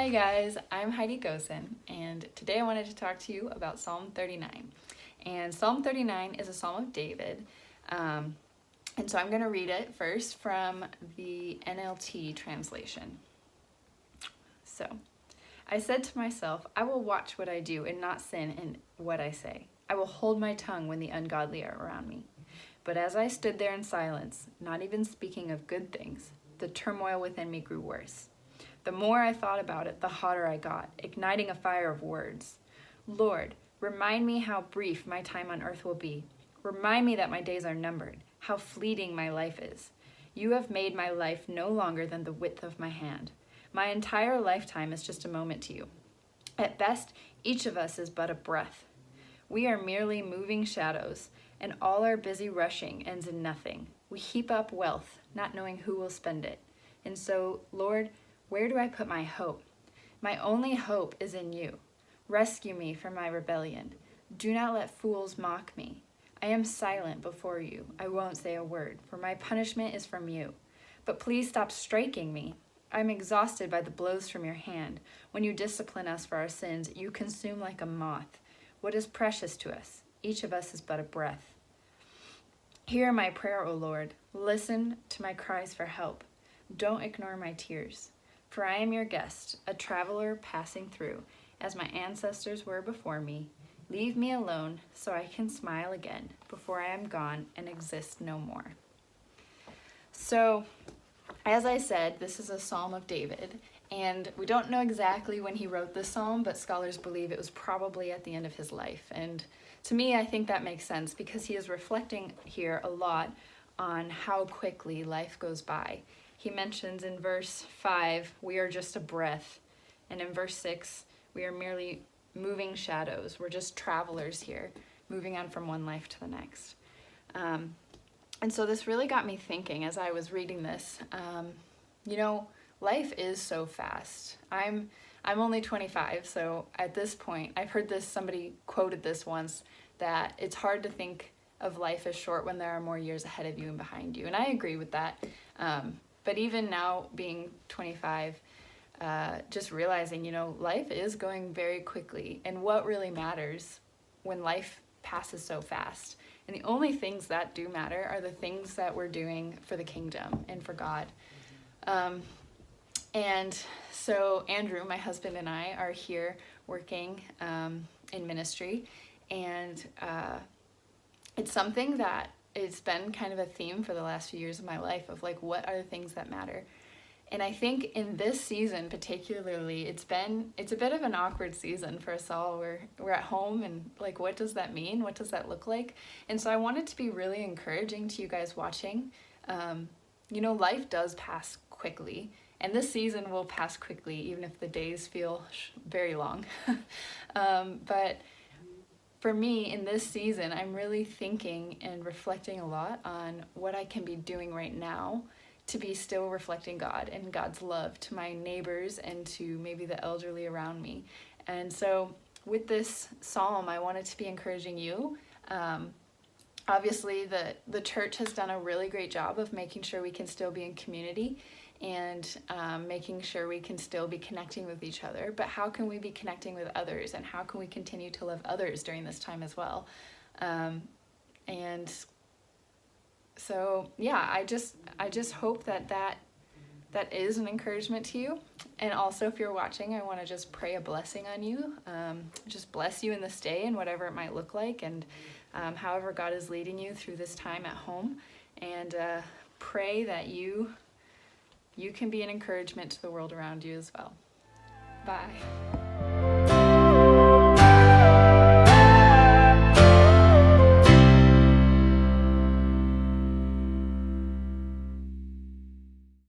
Hi guys, I'm Heidi and today I wanted to talk to you about Psalm 39. And Psalm 39 is a Psalm of David, and so I'm going to read it first from the NLT translation. So, I said to myself, I will watch what I do and not sin in what I say. I will hold my tongue when the ungodly are around me. But as I stood there in silence, not even speaking of good things, the turmoil within me grew worse. The more I thought about it, the hotter I got, igniting a fire of words. Lord, remind me how brief my time on earth will be. Remind me that my days are numbered, how fleeting my life is. You have made my life no longer than the width of my hand. My entire lifetime is just a moment to you. At best, each of us is but a breath. We are merely moving shadows, and all our busy rushing ends in nothing. We heap up wealth, not knowing who will spend it. And so, Lord, where do I put my hope? My only hope is in you. Rescue me from my rebellion. Do not let fools mock me. I am silent before you. I won't say a word, for my punishment is from you. But please stop striking me. I'm exhausted by the blows from your hand. When you discipline us for our sins, you consume like a moth. What is precious to us? Each of us is but a breath. Hear my prayer, O Lord. Listen to my cries for help. Don't ignore my tears. For I am your guest, a traveler passing through, as my ancestors were before me. Leave me alone so I can smile again before I am gone and exist no more. So, as I said, this is a Psalm of David, and we don't know exactly when he wrote this psalm, but scholars believe it was probably at the end of his life. And to me, I think that makes sense because he is reflecting here a lot on how quickly life goes by. He mentions in verse 5, we are just a breath. And in verse 6, we are merely moving shadows. We're just travelers here, moving on from one life to the next. And so this really got me thinking as I was reading this. Life is so fast. I'm only 25, so at this point, I've heard this, somebody quoted this once, that it's hard to think of life as short when there are more years ahead of you and behind you. And I agree with that. But even now, being 25, just realizing, life is going very quickly. And what really matters when life passes so fast? And the only things that do matter are the things that we're doing for the kingdom and for God. And so Andrew, my husband, and I are here working in ministry. And it's something that it's been kind of a theme for the last few years of my life of like, what are the things that matter? And I think in this season particularly, it's a bit of an awkward season for us all. We're at home and like, what does that mean? What does that look like? And so I wanted to be really encouraging to you guys watching. Life does pass quickly, and this season will pass quickly, even if the days feel very long. But for me, in this season, I'm really thinking and reflecting a lot on what I can be doing right now to be still reflecting God and God's love to my neighbors and to maybe the elderly around me. And so with this psalm, I wanted to be encouraging you. Obviously, the church has done a really great job of making sure we can still be in community and making sure we can still be connecting with each other. But how can we be connecting with others, and how can we continue to love others during this time as well? And so, yeah, I just hope that is an encouragement to you. And also, if you're watching, I want to just pray a blessing on you. Just bless you in this day and whatever it might look like, and however God is leading you through this time at home. And pray that you can be an encouragement to the world around you as well. Bye.